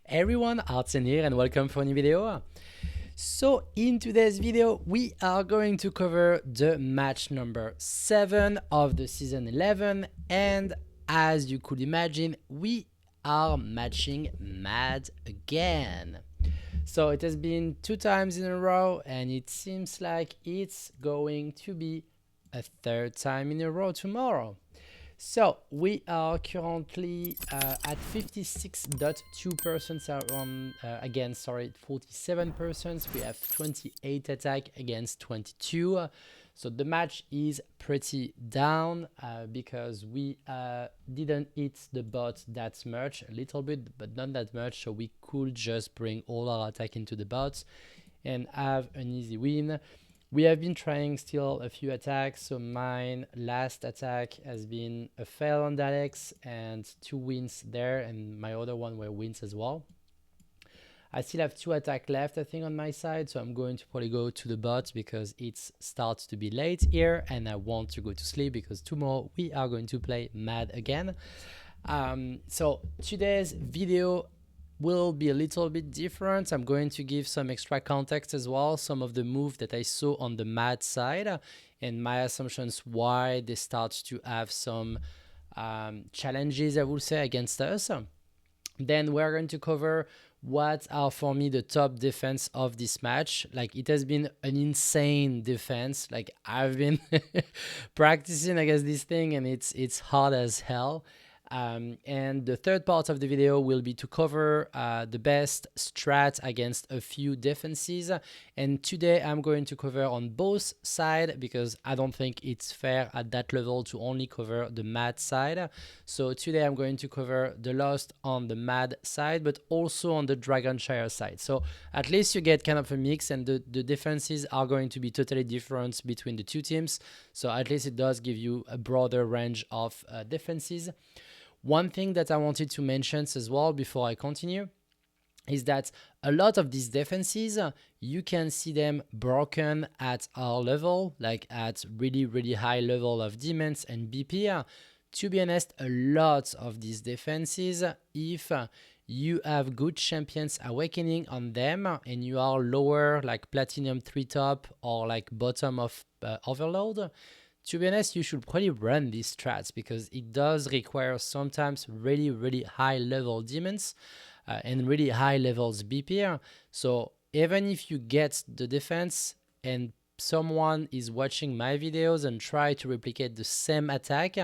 Everyone, Artsen here and welcome for a new video. So in today's video, we are going to cover the match number 7 of the season 11, and as you could imagine, we are matching Mad again. So it has been 2 times in a row and it seems like it's going to be a 3rd time in a row tomorrow. So we are currently at 56.2% on against 47%. We have 28 attack against 22. So the match is pretty down because we didn't hit the bot that much, a little bit, but not that much. So we could just bring all our attack into the bot and have an easy win. We have been trying still a few attacks, so mine last attack has been a fail on Daleks and 2 wins there, and my other one were wins as well. I still have 2 attacks left, I think, on my side, so I'm going to probably go to the bot because it starts to be late here and I want to go to sleep because tomorrow we are going to play Mad again. So today's video will be a little bit different. I'm going to give some extra context as well, some of the moves that I saw on the Mad side and my assumptions why they start to have some challenges, I would say, against us. Then we're going to cover what are for me the top defense of this match. Like, it has been an insane defense. Like, I've been practicing against this thing and it's hard as hell. And the third part of the video will be to cover the best strat against a few defenses. And today I'm going to cover on both sides because I don't think it's fair at that level to only cover the Mad side. So today I'm going to cover the Lost on the Mad side, but also on the DragonShire side. So at least you get kind of a mix, and the defenses are going to be totally different between the two teams. So at least it does give you a broader range of defenses. One thing that I wanted to mention as well before I continue is that a lot of these defenses, you can see them broken at our level, like at really high level of demons and BP. To be honest, a lot of these defenses, if you have good champions awakening on them and you are lower, like platinum 3 top or like bottom of Overlord, to be honest, you should probably run these strats because it does require sometimes really high level demons and really high levels BP. So even if you get the defense and someone is watching my videos and try to replicate the same attack,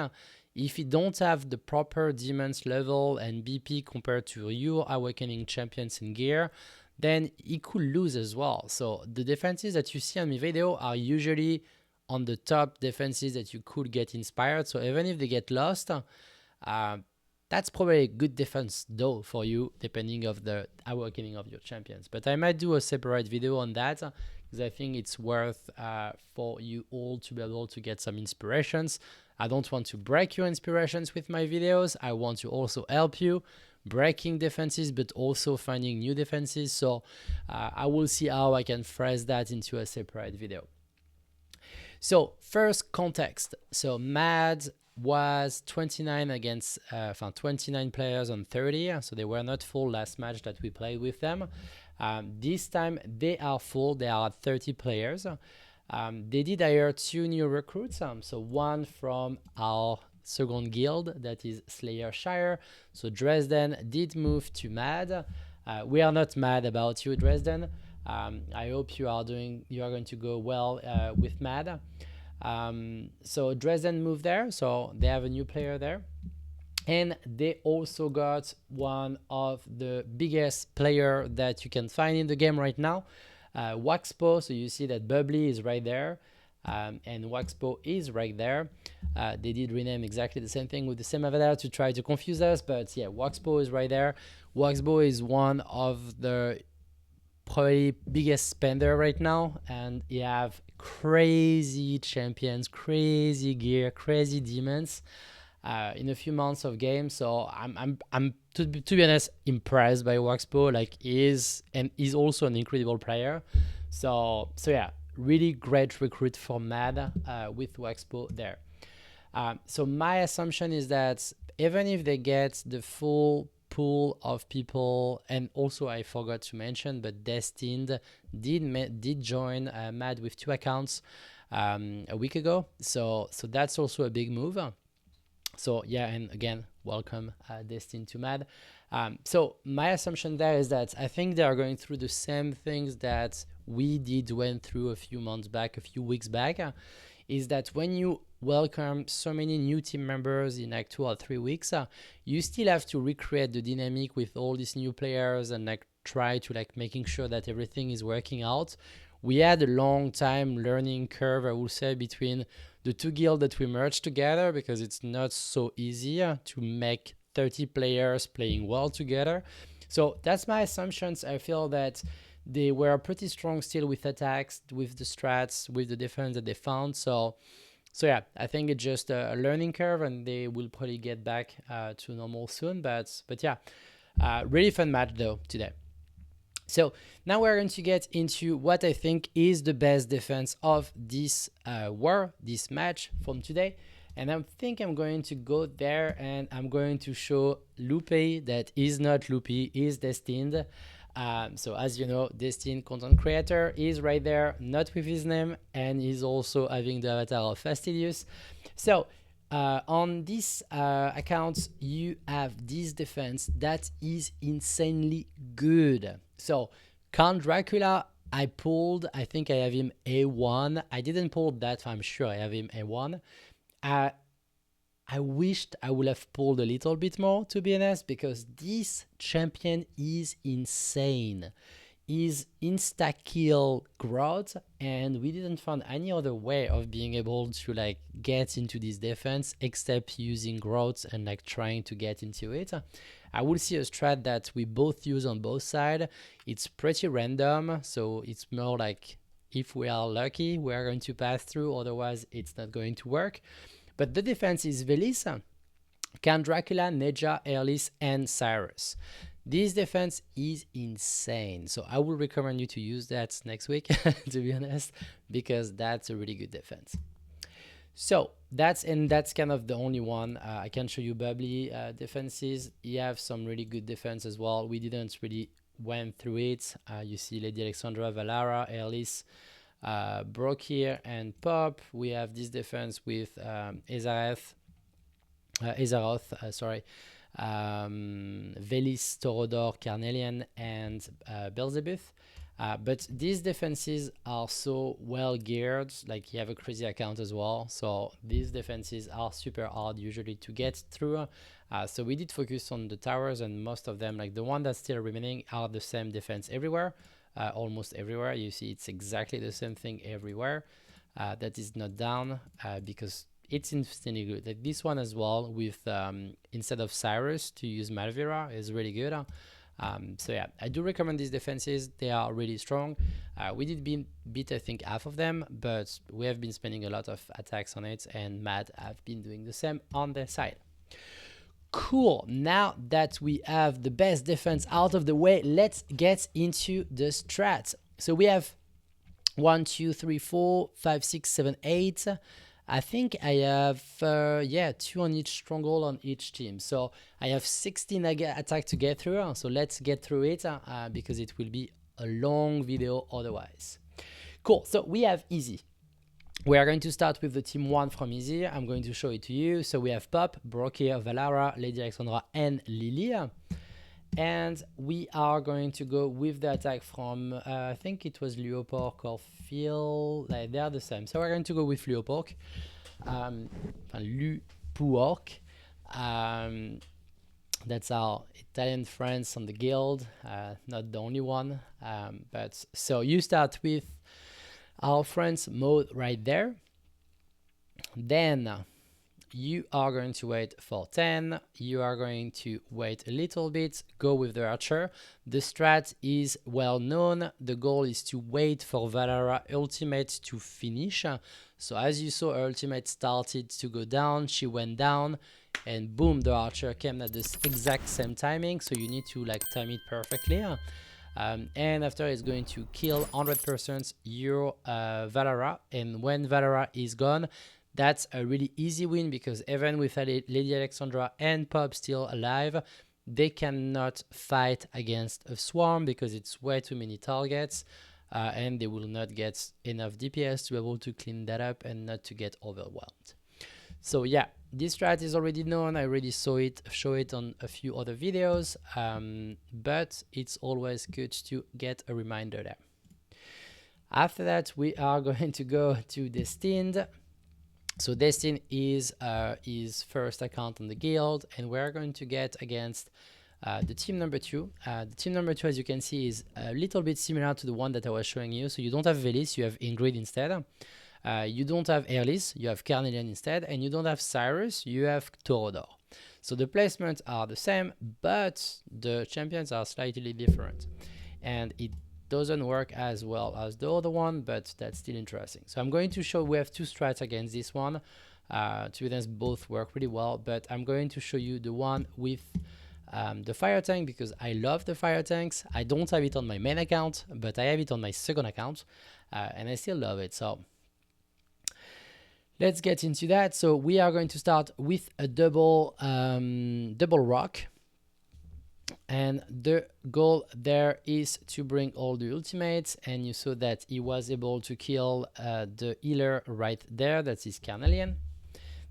if you don't have the proper demons level and BP compared to your awakening champions in gear, then he could lose as well. So the defenses that you see on my video are usually on the top defenses that you could get inspired. So even if they get lost, that's probably a good defense though for you, depending of the awakening of your champions. But I might do a separate video on that because I think it's worth for you all to be able to get some inspirations. I don't want to break your inspirations with my videos. I want to also help you breaking defenses, but also finding new defenses. So I will see how I can phrase that into a separate video. So first context. So Mad was 29 against 29 players on 30. So they were not full last match that we played with them. This time they are full. They are at 30 players. They did hire 2 new recruits. So one from our second guild, that is Shire. So Dresden did move to Mad. We are not mad about you, Dresden. I hope you are going to go well with Mad. So Dresden moved there, so they have a new player there. And they also got one of the biggest player that you can find in the game right now, Waxpo. So you see that Bubbly is right there, and Waxpo is right there. They did rename exactly the same thing with the same avatar to try to confuse us, but yeah, Waxpo is right there. Waxpo is one of the probably biggest spender right now, and you have crazy champions, crazy gear, crazy demons in a few months of game. So I'm to be honest impressed by Waxpo. Like, he's also an incredible player. So yeah, really great recruit for Mad with Waxpo there. So my assumption is that even if they get the full pool of people, and also I forgot to mention, but Destined did join Mad with 2 accounts a week ago, so that's also a big move. So yeah, and again, welcome Destined to Mad. So my assumption there is that I think they are going through the same things that we went through a few weeks back, is that when you welcome so many new team members in like 2 or 3 weeks, you still have to recreate the dynamic with all these new players and like try to like making sure that everything is working out. We had a long time learning curve, I would say, between the 2 guilds that we merged together, because it's not so easy to make 30 players playing well together. So that's my assumptions. I feel that they were pretty strong still with attacks, with the strats, with the defense that they found. So yeah, I think it's just a learning curve, and they will probably get back to normal soon. But yeah, really fun match though today. So now we're going to get into what I think is the best defense of this this match from today. And I think I'm going to go there, and I'm going to show Lupe that is not Lupe, is Destined. So as you know, Destined content creator is right there, not with his name, and he's also having the avatar of Fastidious. So on this account, you have this defense that is insanely good. So Count Dracula, I think I have him A1. I didn't pull that, I'm sure I have him A1. I wished I would have pulled a little bit more, to be honest, because this champion is insane. Is insta-kill Grout, and we didn't find any other way of being able to like get into this defense except using Grout and like trying to get into it. I will see a strat that we both use on both sides. It's pretty random, so it's more like if we are lucky, we are going to pass through, otherwise it's not going to work. But the defense is Velisa, Count Dracula, Neja, Erlis, and Cyrus. This defense is insane. So I would recommend you to use that next week, to be honest, because that's a really good defense. So that's kind of the only one. I can show you bubbly defenses. You have some really good defense as well. We didn't really went through it. You see Lady Alexandra, Valara, Erlis, Brock here, and Pop. We have this defense with Azaroth, Velis, Torodor, Carnelian, and Beelzebub. But these defenses are so well geared, like you have a crazy account as well. So these defenses are super hard usually to get through. So we did focus on the towers, and most of them, like the one that's still remaining, are the same defense everywhere. Almost everywhere. You see it's exactly the same thing everywhere. That is not down because it's instantly good. Like this one as well, with instead of Cyrus to use Malvira is really good. So yeah, I do recommend these defenses. They are really strong. We did beat I think half of them, but we have been spending a lot of attacks on it, and Mad have been doing the same on their side. Cool. Now that we have the best defense out of the way, let's get into the strats. So we have 1, 2, 3, 4, 5, 6, 7, 8. I think I have 2 on each stronghold on each team. So I have 16 attack to get through. So let's get through it because it will be a long video otherwise. Cool. So we have easy. We are going to start with the team 1 from easy. I'm going to show it to you. So we have Pop, Brokir, Valara, Lady Alexandra, and Lily. And we are going to go with the attack from, I think it was Leopork or Phil. Like, they are the same. So we're going to go with Leopork. Lupork. That's our Italian friends on the guild. Not the only one. But so you start with our friends mode right there. Then you are going to wait for 10. You are going to wait a little bit, go with the archer. The strat is well known. The goal is to wait for Valara ultimate to finish. So as you saw, her ultimate started to go down, she went down, and boom, the archer came at the exact same timing. So you need to like time it perfectly. And after it's going to kill 100% your Valara, and when Valara is gone, that's a really easy win, because even with Lady Alexandra and Pop still alive, they cannot fight against a swarm because it's way too many targets, and they will not get enough DPS to be able to clean that up and not to get overwhelmed. So yeah, this strat is already known. I already show it on a few other videos, but it's always good to get a reminder there. After that, we are going to go to Destined. So Destined is his first account on the guild, and we're going to get against the team number 2. The team number 2, as you can see, is a little bit similar to the one that I was showing you. So you don't have Velis, you have Ingrid instead. You don't have Airless, you have Carnelian instead, and you don't have Cyrus, you have Torodor. So the placements are the same, but the champions are slightly different. And it doesn't work as well as the other one, but that's still interesting. So I'm going to show, we have 2 strats against this one. To be honest, both work pretty well, but I'm going to show you the one with the fire tank, because I love the fire tanks. I don't have it on my main account, but I have it on my second account, and I still love it. So let's get into that. So we are going to start with a double rock. And the goal there is to bring all the ultimates, and you saw that he was able to kill the healer right there, that's his Carnelian.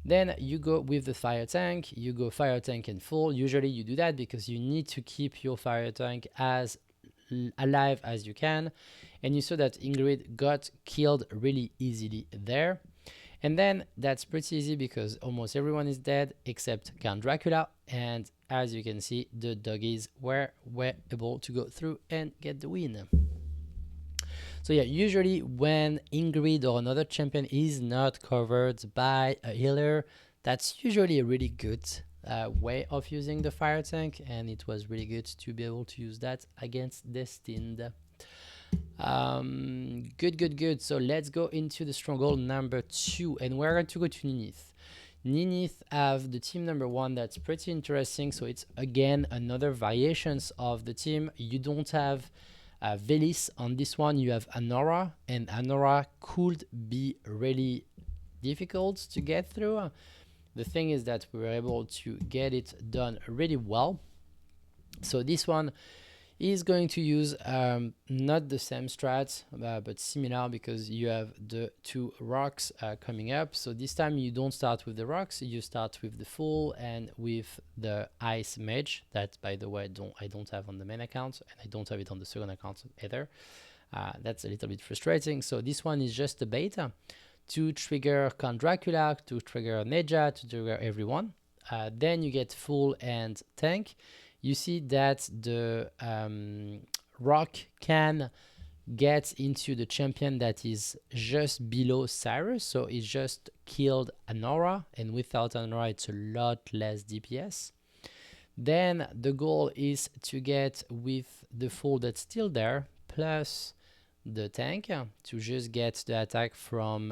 Then you go with the fire tank, you go fire tank and full. Usually you do that because you need to keep your fire tank as alive as you can. And you saw that Ingrid got killed really easily there. And then that's pretty easy because almost everyone is dead except Count Dracula. And as you can see, the doggies were able to go through and get the win. So yeah, usually when Ingrid or another champion is not covered by a healer, that's usually a really good way of using the fire tank. And it was really good to be able to use that against Destined. Good. So let's go into the stronghold number 2, and we're going to go to Ninith. Ninith have the team number 1 that's pretty interesting. So it's again another variations of the team. You don't have Velis on this one, you have Anora, and Anora could be really difficult to get through. The thing is that we were able to get it done really well. So this one is going to use not the same strat, but similar, because you have the 2 rocks coming up. So this time you don't start with the rocks, you start with the full and with the ice mage that, by the way, I don't have on the main account, and I don't have it on the second account either. That's a little bit frustrating. So this one is just a beta to trigger Count Dracula, to trigger Neja, to trigger everyone. Then you get full and tank. You see that the rock can get into the champion that is just below Cyrus, so it just killed Anora, and without Anora it's a lot less DPS. Then the goal is to get with the full that's still there, plus the tank, to just get the attack from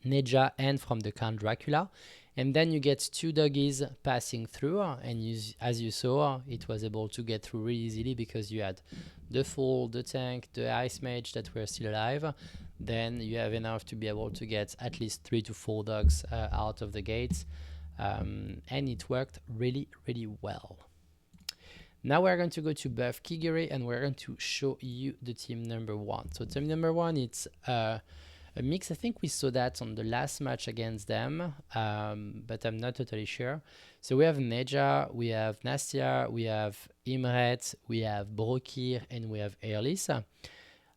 Neja and from the Count Dracula. And then you get 2 doggies passing through, and as you saw, it was able to get through really easily because you had the full, the tank, the ice mage that were still alive. Then you have enough to be able to get at least 3 to 4 dogs out of the gates, and it worked really well. Now we're going to go to Buff Kigiri, and we're going to show you the team number 1. So team number 1, it's a mix. I think we saw that on the last match against them, but I'm not totally sure. So we have Neja, we have Nastia, we have Imret, we have Brokir, and we have Airless.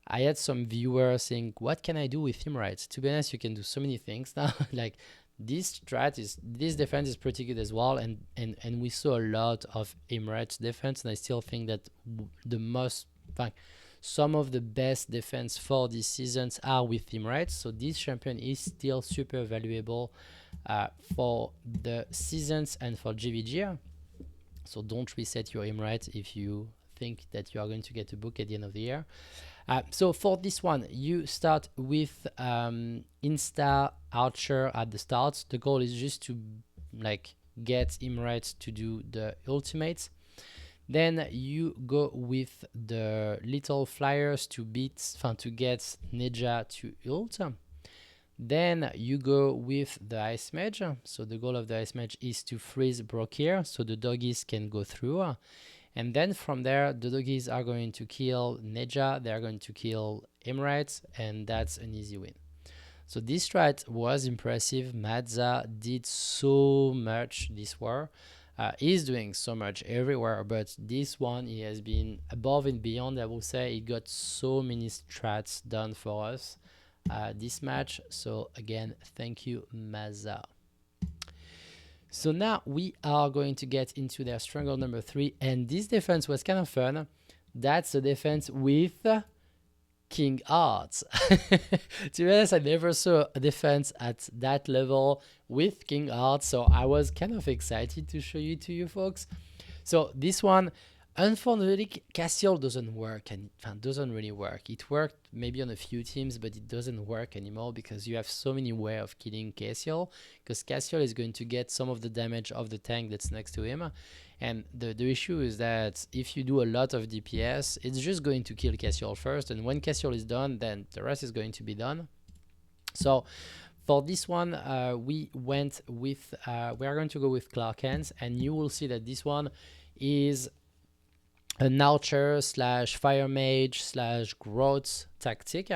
I had some viewers saying, what can I do with Imret? To be honest, you can do so many things now. Like this defense is pretty good as well, and we saw a lot of Imret's defense, and I still think that some of the best defense for these seasons are with Imret. So this champion is still super valuable for the seasons and for GVG. So don't reset your Imret if you think that you are going to get a book at the end of the year. So for this one, you start with Insta Archer at the start. The goal is just to get Imret to do the ultimates. Then you go with the little flyers to get Neja to ult. Then you go with the Ice Mage. So the goal of the Ice Mage is to freeze Brokir so the doggies can go through. And then from there, the doggies are going to kill Neja, they are going to kill Emirates, and that's an easy win. So this strat was impressive. Mazza did so much this war. He's doing so much everywhere, but this one he has been above and beyond. I will say he got so many strats done for us this match. So again, thank you, Mazza. So now we are going to get into their stronghold number 3, and this defense was kind of fun. That's the defense with King Arts. To be honest, I never saw a defense at that level with King Arts, so I was kind of excited to show you to you folks. So this one, unfortunately, Cassiel doesn't work, and doesn't really work. It worked maybe on a few teams, but it doesn't work anymore because you have so many ways of killing Cassiel, because Cassiel is going to get some of the damage of the tank that's next to him. And the issue is that if you do a lot of DPS, it's just going to kill Cassiel first, and when Cassiel is done, then the rest is going to be done. So for this one, we went with, we are going to go with Clarkens, and you will see that this one is an archer slash fire mage slash growth tactic.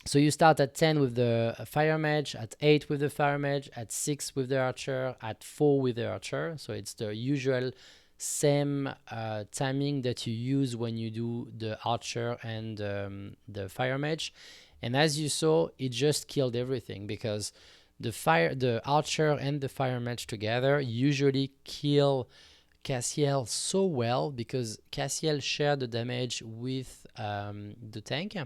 So you start at 10 with the fire mage, at 8 with the fire mage, at 6 with the archer, at 4 with the archer. So it's the usual same timing that you use when you do the archer and the fire mage. And as you saw, it just killed everything, because the archer and the fire mage together usually kill Cassiel so well, because Cassiel shared the damage with the tank.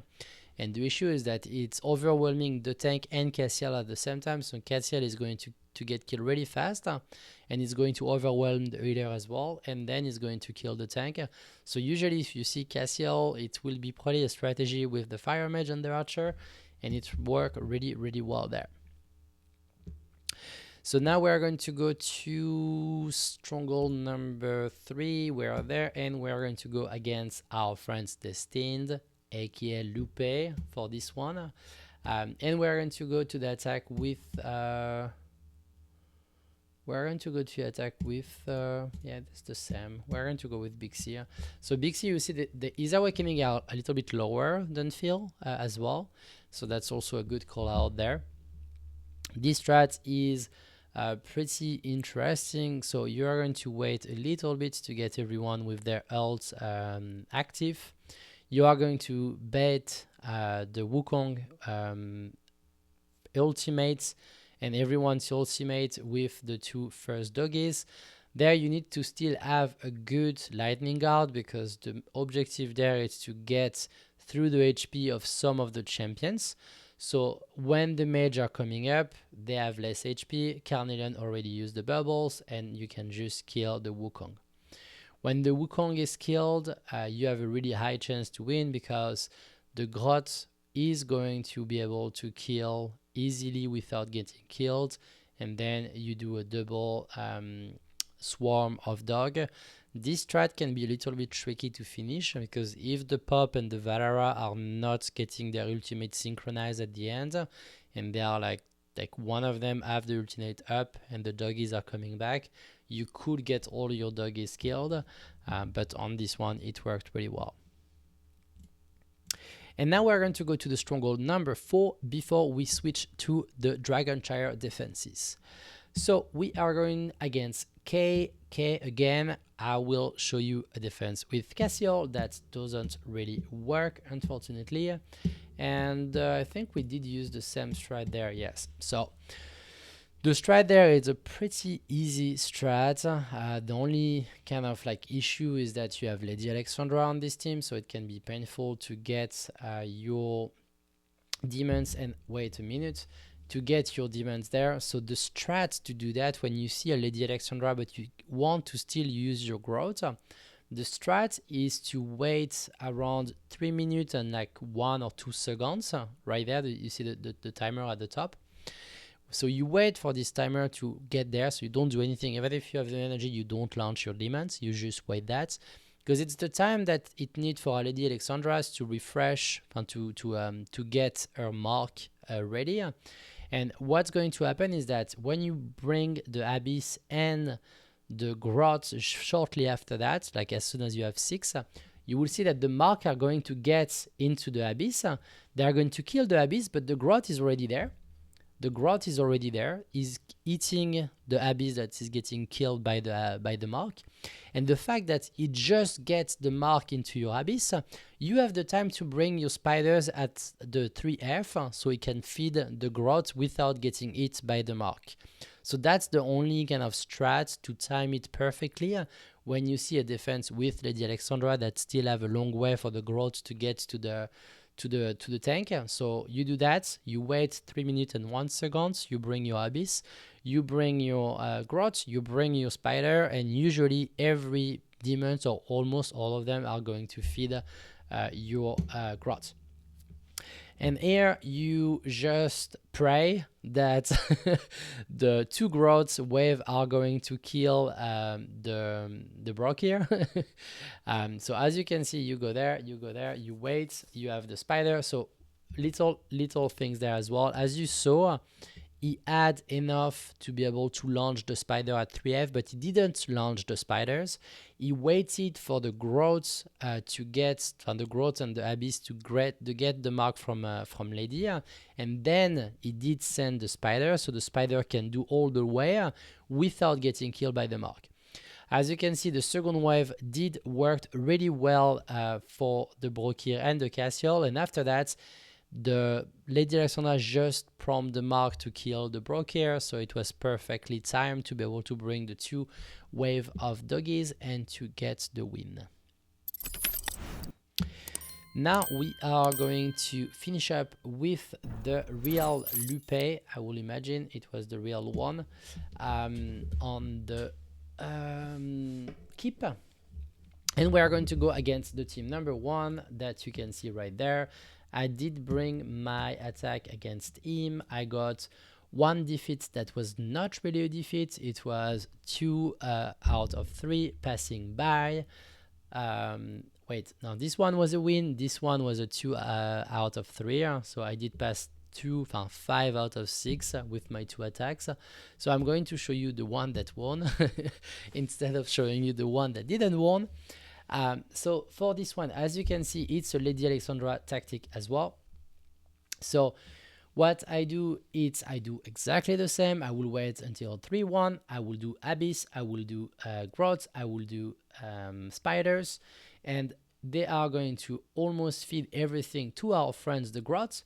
And the issue is that it's overwhelming the tank and Cassiel at the same time. So Cassiel is going to get killed really fast, and it's going to overwhelm the healer as well, and then it's going to kill the tank. So usually if you see Cassiel, it will be probably a strategy with the fire mage and the archer, and it worked really, really well there. So now we're going to go to stronghold number 3. We are there, and we're going to go against our friends Destined, aka Lupe, for this one. And we're going to go to the attack with yeah, that's the same. We're going to go with Bixie. So Bixie, you see the Izawa coming out a little bit lower than Phil as well. So that's also a good call out there. This strat is pretty interesting. So you are going to wait a little bit to get everyone with their ults active. You are going to bait the Wukong ultimates and everyone's ultimate with the 2 first doggies. There you need to still have a good lightning guard, because the objective there is to get through the HP of some of the champions. So when the mage are coming up, they have less HP. Carnelian already used the bubbles, and you can just kill the Wukong. When the Wukong is killed, you have a really high chance to win, because the Grot is going to be able to kill easily without getting killed, and then you do a double swarm of dog. This strat can be a little bit tricky to finish, because if the Pop and the Valara are not getting their ultimate synchronized at the end, and they are like one of them have the ultimate up and the doggies are coming back, you could get all your doggies killed, but on this one it worked really well. And now we're going to go to the stronghold number 4 before we switch to the DragonShire Defenses. So we are going against K again. I will show you a defense with Cassiel that doesn't really work, unfortunately. And I think we did use the same strat there, yes. So the strat there is a pretty easy strat. The only kind of issue is that you have Lady Alexandra on this team, so it can be painful to get your demons, and wait a minute, to get your demons there. So the strat to do that, when you see a Lady Alexandra but you want to still use your growth, the strat is to wait around 3 minutes and 1 or 2 seconds. Right there, you see the timer at the top. So you wait for this timer to get there, so you don't do anything. Even if you have the energy, you don't launch your demons, you just wait that. because it's the time that it needs for Lady Alexandra's to refresh and to get her mark ready. And what's going to happen is that when you bring the Abyss and the Grot shortly after that, like as soon as you have 6, you will see that the mark are going to get into the Abyss. They are going to kill the Abyss, but the Grot is already there. The Grot is already there, is eating the Abyss that is getting killed by the mark. And the fact that it just gets the mark into your Abyss, you have the time to bring your spiders at the 3F so it can feed the Grot without getting hit by the mark. So that's the only kind of strat to time it perfectly when you see a defense with Lady Alexandra that still have a long way for the Grot to get to the tank. So you do that, you wait 3 minutes and 1 second, you bring your Abyss, you bring your Grot, you bring your spider, and usually every demon or almost all of them are going to feed your Grot. And here you just pray that the 2 Grots wave are going to kill the Brock here. So as you can see, you go there, you wait, you have the spider. So little things there as well. As you saw, he had enough to be able to launch the spider at 3F, but he didn't launch the spiders. He waited for the Grots to get from the Grots and the Abyss to get the mark from Lady, and then he did send the spider, so the spider can do all the way without getting killed by the mark. As you can see, the second wave did work really well for the Brokir and the Cassiel, and after that, the Lady Alexandra just prompted the mark to kill the Brokir, so it was perfectly timed to be able to bring the 2 wave of doggies and to get the win. Now we are going to finish up with the real Lupe. I will imagine it was the real one on the keep. And we are going to go against the team number 1 that you can see right there. I did bring my attack against him. I got 1 defeat that was not really a defeat. It was 2 out of 3 passing by. Wait, no, this one was a win. This one was a 2 out of 3. So I did pass 5 out of 6 with my 2 attacks. So I'm going to show you the one that won instead of showing you the one that didn't win. So for this one, as you can see, it's a Lady Alexandra tactic as well. So what I do is I do exactly the same. I will wait until 3-1. I will do Abyss. I will do Grot. I will do spiders. And they are going to almost feed everything to our friends, the Grots.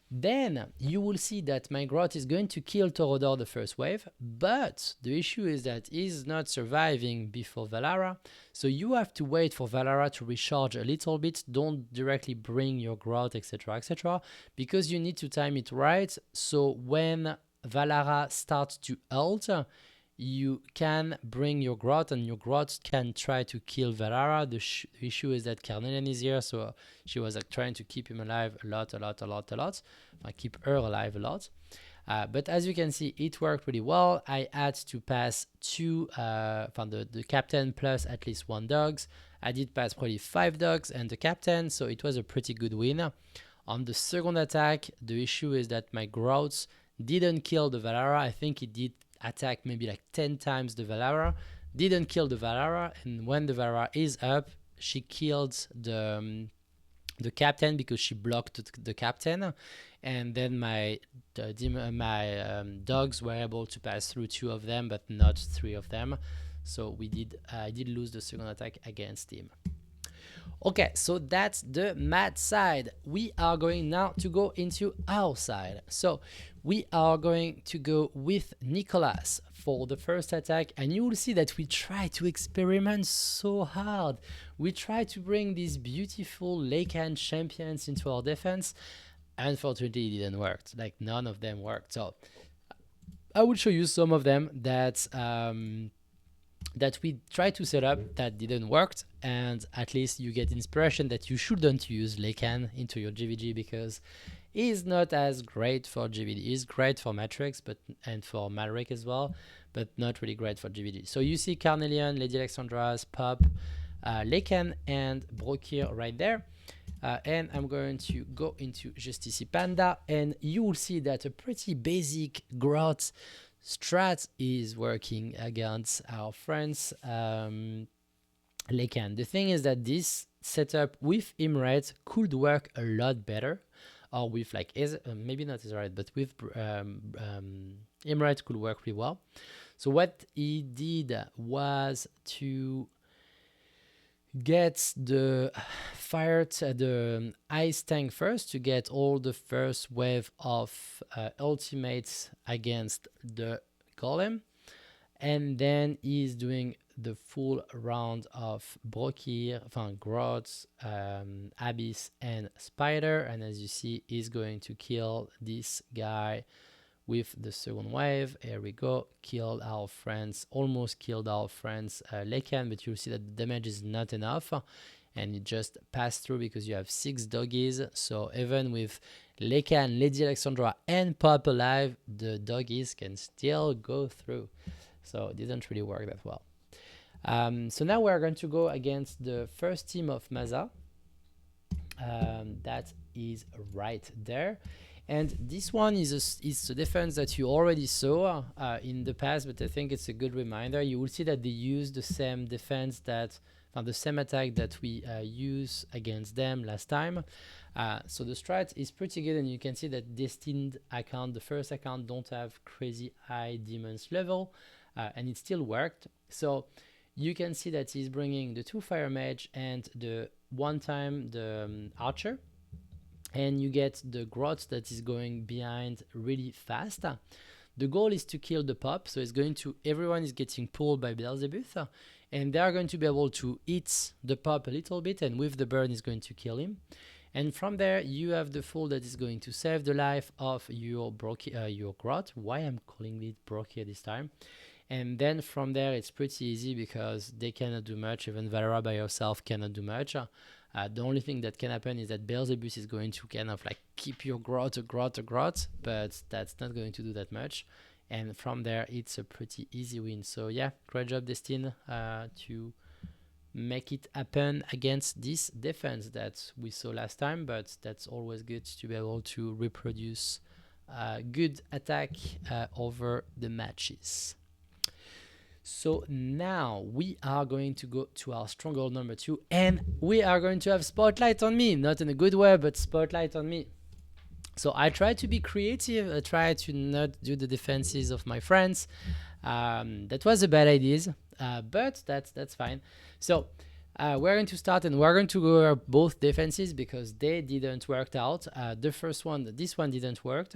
Then you will see that my Grot is going to kill Torodor the first wave, but the issue is that he's not surviving before Valara, so you have to wait for Valara to recharge a little bit. Don't directly bring your Grot, etc, because you need to time it right, so when Valara starts to ult, you can bring your Grot and your Grot can try to kill Valara. The issue is that Carnelian is here, so she was like trying to keep him alive a lot. Keep her alive a lot. But as you can see, it worked really well. I had to pass 2 from the captain plus at least 1 dogs. I did pass probably 5 dogs and the captain, so it was a pretty good win. On the second attack, the issue is that my Grots didn't kill the Valara. I think it did attack maybe like 10 times the Valara, didn't kill the Valara, and when the Valara is up, she killed the captain because she blocked the captain, and then my dogs were able to pass through 2 of them, but not 3 of them. So I did lose the second attack against him. Okay, so that's the Matt side. We are going now to go into our side. So we are going to go with Nicholas for the first attack, and you will see that we try to experiment so hard. We try to bring these beautiful Lacan champions into our defense. Unfortunately, it didn't work. Like, none of them worked. So I will show you some of them that we tried to set up that didn't work, and at least you get inspiration that you shouldn't use Lacan into your GVG because he's not as great for GVD. He's great for Matrix and for Malric as well, but not really great for GVD. So you see Carnelian, Lady Alexandra's, Pop, Lekan and Brokir right there. And I'm going to go into Justice Panda, and you will see that a pretty basic growth strat is working against our friends Lekan. The thing is that this setup with Imret could work a lot better, or with like maybe not Ezra, but with Imret could work really well. So what he did was to get the the ice tank first to get all the first wave of ultimates against the golem, and then he's doing the full round of Brokir, Grots, Abyss and Spider, and as you see he's going to kill this guy with the second wave. Here we go, killed our friends, almost killed our friends Lekan, but you'll see that the damage is not enough and it just passed through because you have 6 doggies. So even with Lekan, Lady Alexandra and Pop alive, the doggies can still go through. So it didn't really work that well. So now we're going to go against the first team of Maza. That is right there. And this one is a defense that you already saw in the past, but I think it's a good reminder. You will see that they use the same defense the same attack that we used against them last time. So the strat is pretty good, and you can see that Destined account, the first account, don't have crazy high demons level, and it still worked. So you can see that he's bringing the 2 fire mage and the archer. And you get the Grot that is going behind really fast. The goal is to kill the Pop, so everyone is getting pulled by Beelzebub, and they are going to be able to hit the Pop a little bit, and with the burn is going to kill him. And from there, you have the Fool that is going to save the life of your Grot. Why I'm calling it Brokir this time. And then from there, it's pretty easy because they cannot do much. Even Valera by herself cannot do much. The only thing that can happen is that Beelzebub is going to kind of like keep your grot, but that's not going to do that much. And from there, it's a pretty easy win. So yeah, great job, Destin, to make it happen against this defense that we saw last time, but that's always good to be able to reproduce good attack over the matches. So now we are going to go to our stronghold number 2, and we are going to have spotlight on me, not in a good way, but spotlight on me. So I try to be creative. I try to not do the defenses of my friends. That was a bad idea, but that's fine. So we're going to start, and we're going to go over both defenses because they didn't work out. This one didn't work.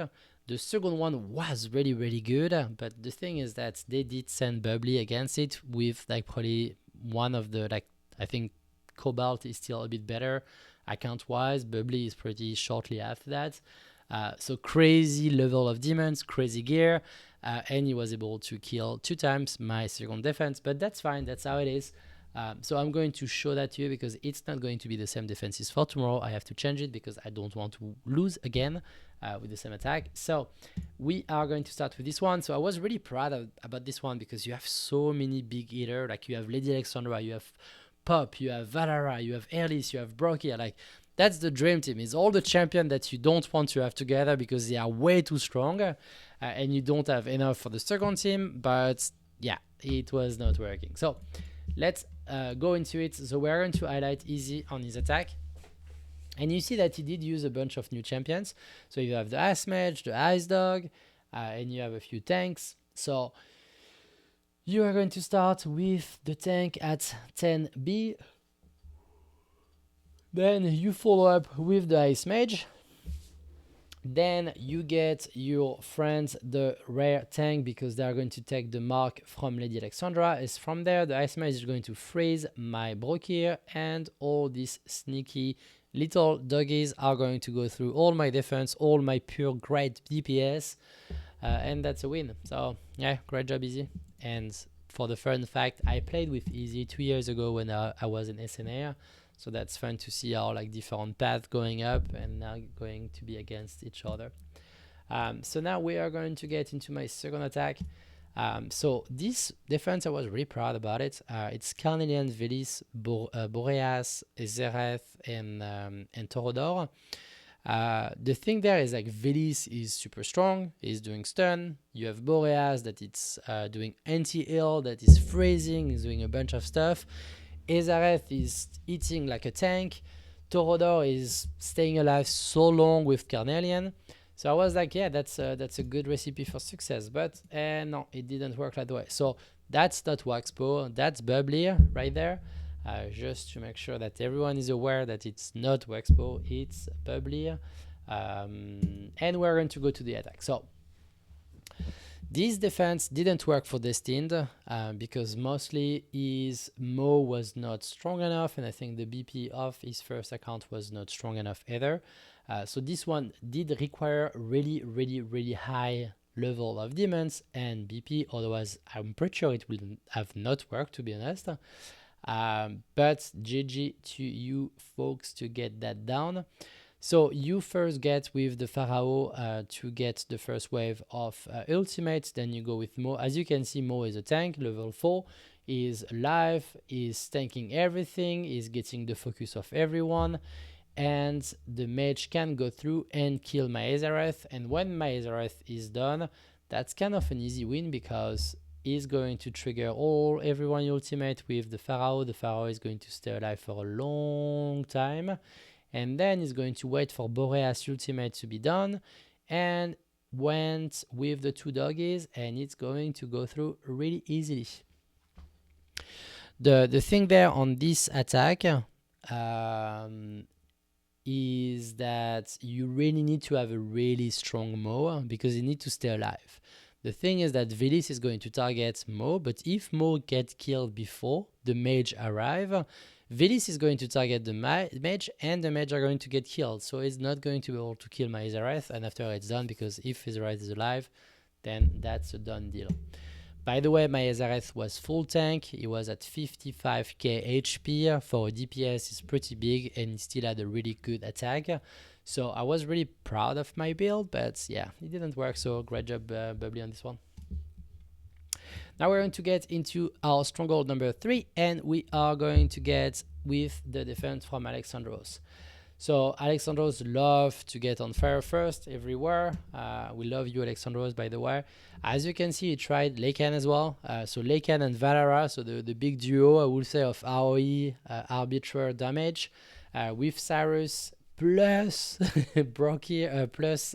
The second one was really, really good, but the thing is that they did send Bubbly against it with like probably one of the, like, I think Cobalt is still a bit better account-wise. Bubbly is pretty shortly after that. So crazy level of demons, crazy gear, and he was able to kill 2 times my second defense, but that's fine, that's how it is. So I'm going to show that to you because it's not going to be the same defenses for tomorrow. I have to change it because I don't want to lose again with the same attack. So we are going to start with this one. So I was really proud about this one because you have so many big hitters. Like you have Lady Alexandra, you have Pop, you have Valera, you have Erlis, you have Brokir. Like that's the dream team. It's all the champion that you don't want to have together because they are way too strong and you don't have enough for the second team. But yeah, it was not working. So let's go into it. So we're going to highlight Easy on his attack. And you see that he did use a bunch of new champions. So you have the Ice Mage, the Ice Dog, and you have a few tanks. So you are going to start with the tank at 10B. Then you follow up with the Ice Mage. Then you get your friends the rare tank because they are going to take the mark from Lady Alexandra. As from there, the Ice Mage is going to freeze my Brokir, and all these sneaky little doggies are going to go through all my defense, all my pure great DPS, and that's a win. So yeah, great job, Easy. And for the fun fact, I played with Easy 2 years ago when I was in SNA. So that's fun to see our like different paths going up and now going to be against each other. So now we are going to get into my second attack. So this defense, I was really proud about it. It's Carnelian, Velis, Boreas, Ezereth, and Torodor. The thing there is like Velis is super strong, is doing stun. You have Boreas that it's doing anti-heal, that is freezing, is doing a bunch of stuff. Ezereth is eating like a tank. Torodor is staying alive so long with Carnelian. So I was like, yeah, that's a good recipe for success. But no, it didn't work that way. So that's not Waxpo, that's Bubbly right there. Just to make sure that everyone is aware that it's not Waxpo, it's Bubbly. And we're going to go to the attack. So this defense didn't work for Destined because mostly his Mo was not strong enough, and I think the BP of his first account was not strong enough either. So this one did require really high level of demons and BP, otherwise I'm pretty sure it will have not worked, to be honest. But GG to you folks to get that down. So you first get with the Pharaoh to get the first wave of ultimates, then you go with Mo. As you can see, Mo is a tank, level 4, is alive, is tanking everything, is getting the focus of everyone, and the mage can go through and kill my Ezereth, and when my Ezereth is done, that's kind of an easy win because he's going to trigger everyone ultimate with the Pharaoh. The Pharaoh is going to stay alive for a long time, and then he's going to wait for Boreas ultimate to be done, and went with the 2 doggies, and it's going to go through really easily. The thing there on this attack is that you really need to have a really strong Mo because you need to stay alive. The thing is that Velis is going to target Mo, but if Mo gets killed before the mage arrive, Velis is going to target the mage, and the mage are going to get killed. So it's not going to be able to kill my Ezereth, and after it's done, because if Ezereth is alive, then that's a done deal. By the way, my Ezereth was full tank. He was at 55k HP. For a DPS, it's pretty big, and he still had a really good attack. So I was really proud of my build, but yeah, it didn't work, so great job, Bubbly, on this one. Now we're going to get into our stronghold number 3, and we are going to get with the defense from Alexandros. So Alexandros love to get on fire first everywhere. We love you, Alexandros, by the way. As you can see, he tried Leican as well. So Leican and Valara, so the big duo, I would say, of AoE, Arbiter damage, with Cyrus plus Brocky, plus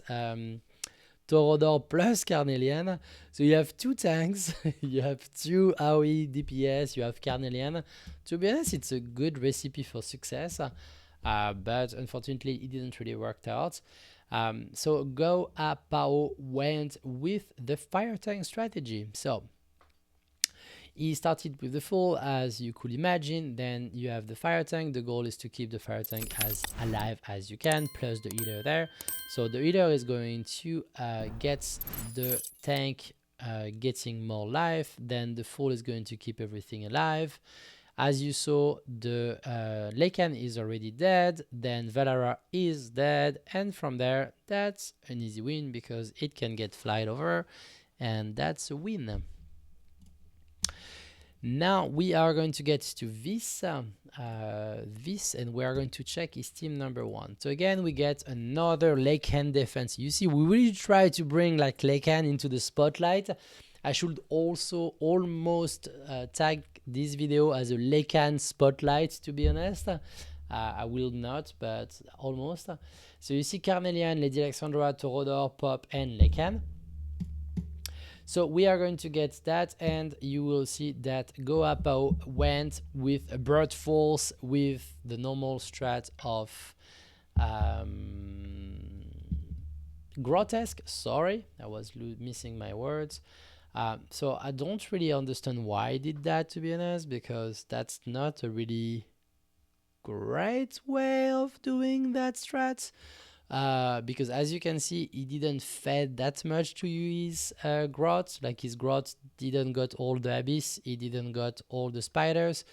Torodor plus Carnelian. So you have 2 tanks, you have 2 AoE DPS, you have Carnelian. To be honest, it's a good recipe for success. But unfortunately it didn't really work out. So Go Pao went with the fire tank strategy. So he started with the full, as you could imagine. Then you have the fire tank. The goal is to keep the fire tank as alive as you can, plus the healer there. So the healer is going to get the tank getting more life. Then the full is going to keep everything alive. As you saw, the Leican is already dead, then Valara is dead, and from there, that's an easy win because it can get flied over, and that's a win. Now we are going to get to this, and we are going to check his team number 1. So again, we get another Leican defense. You see, we really try to bring like Leican into the spotlight. I should also almost tag this video as a Leican spotlight, to be honest. I will not, but almost. So you see Carnelian, Lady Alexandra, Torodor, Pop, and Leican. So we are going to get that, and you will see that Go Pao went with a Bird Force with the normal strat of Grotesque. Sorry, I was missing my words. So I don't really understand why I did that, to be honest, because that's not a really great way of doing that strat. Because as you can see, he didn't fed that much to his grot. Like his grot didn't got all the abyss, he didn't got all the spiders.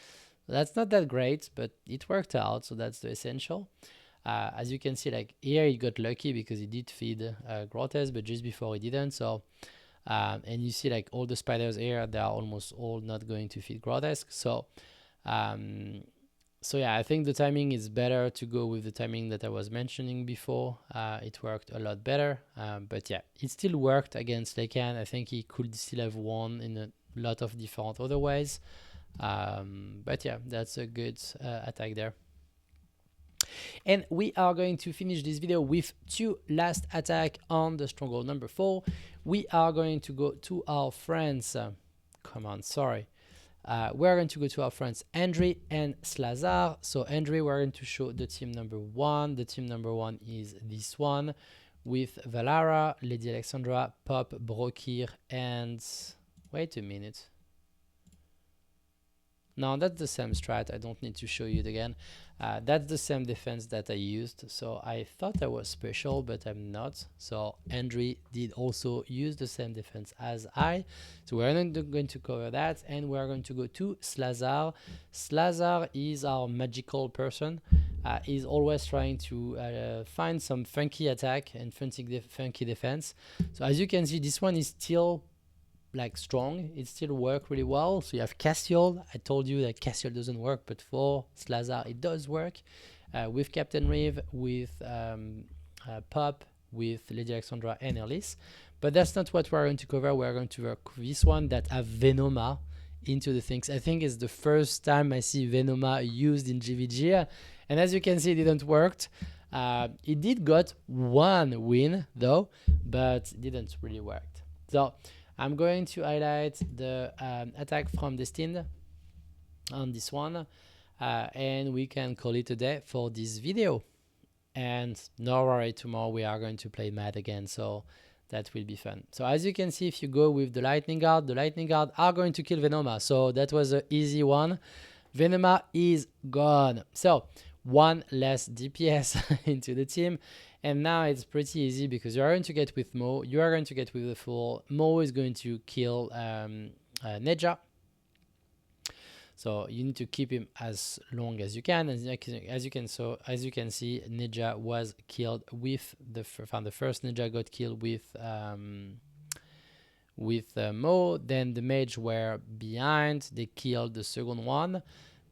That's not that great, but it worked out, so that's the essential. As you can see, like here he got lucky because he did feed Grotesque, but just before he didn't. So And you see like all the spiders here, they are almost all not going to fit Grodesk. So yeah, I think the timing is better to go with the timing that I was mentioning before. It worked a lot better, but yeah, it still worked against Lekan. I think he could still have won in a lot of different other ways. But yeah, that's a good attack there. And we are going to finish this video with 2 last attack on the stronghold number 4. We are going to go to our friends. We're going to go to our friends Andre and Slazar. So Andre, we're going to show the team number 1. The team number 1 is this one with Valara, Lady Alexandra, Pop, Brokir, and wait a minute. No, that's the same strat. I don't need to show you it again. That's the same defense that I used. So I thought I was special, but I'm not. So Andre did also use the same defense as I. So we're not going to cover that. And we're going to go to Slazar. Slazar is our magical person. He's always trying to find some funky attack and funky defense. So as you can see, this one is still like strong. It still works really well. So you have Castiel. I told you that Castiel doesn't work, but for Slazar it does work. With Captain Reeve, with Pop, with Lady Alexandra and Elise. But that's not what we're going to cover. We're going to work with this one that have Venoma into the things. I think it's the first time I see Venoma used in GVG. And as you can see, it didn't work. It did got 1 win though, but it didn't really work. So I'm going to highlight the attack from Destined on this one, and we can call it a day for this video. And no worry, tomorrow we are going to play Mad again, so that will be fun. So as you can see, if you go with the Lightning Guard are going to kill Venoma, so that was an easy one. Venoma is gone. So 1 less DPS into the team. And now it's pretty easy because you are going to get with Mo, you are going to get with the Fool. Mo is going to kill Neja. So you need to keep him as long as you can. As you can see, Neja was killed with the first Neja got killed with Mo. Then the mage were behind. They killed the second one.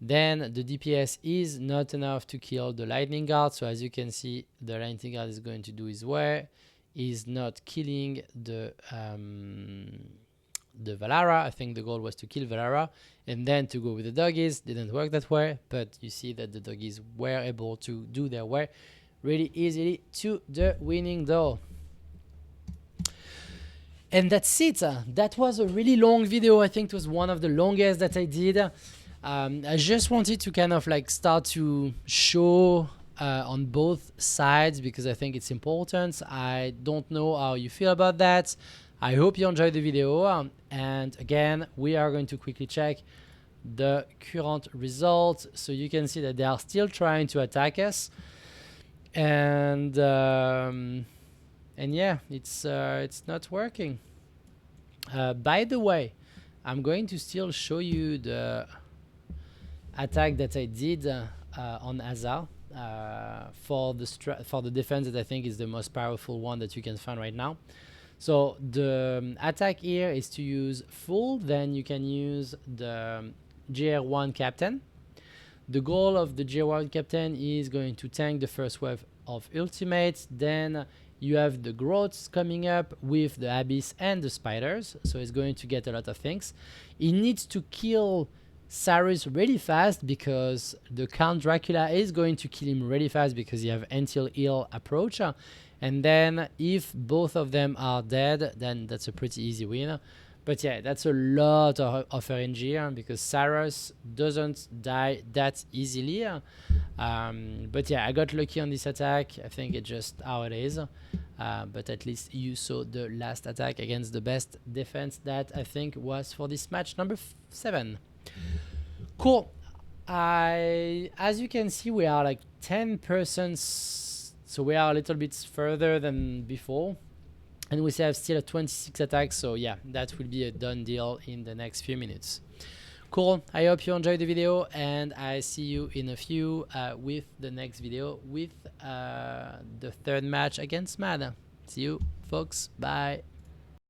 Then the DPS is not enough to kill the Lightning Guard. So as you can see, the Lightning Guard is going to do his way. He's not killing the Valara. I think the goal was to kill Valara and then to go with the doggies. Didn't work that way, but you see that the doggies were able to do their way really easily to the winning though. And that's it. That was a really long video. I think it was one of the longest that I did. I just wanted to kind of like start to show on both sides because I think it's important. I don't know how you feel about that. I hope you enjoyed the video. And again, we are going to quickly check the current results. So you can see that they are still trying to attack us. And yeah, it's not working. By the way, I'm going to still show you the attack that I did on Azar for the defense that I think is the most powerful one that you can find right now. So the attack here is to use full, then you can use the GR1 captain. The goal of the GR1 captain is going to tank the first wave of ultimates. Then you have the growths coming up with the abyss and the spiders, so it's going to get a lot of things. It needs to kill Cyrus really fast because the Count Dracula is going to kill him really fast because you have until heal approach. And then if both of them are dead, then that's a pretty easy win. But yeah, that's a lot of RNG because Cyrus doesn't die that easily. But yeah, I got lucky on this attack. I think it's just how it is. But at least you saw the last attack against the best defense that I think was for this match number 7. Cool. As you can see, we are like 10%, so we are a little bit further than before, and we have still a 26 attacks. So yeah, that will be a done deal in the next few minutes. Cool. I hope you enjoyed the video, and I see you in a few with the next video with the third match against Mad. See you, folks. Bye.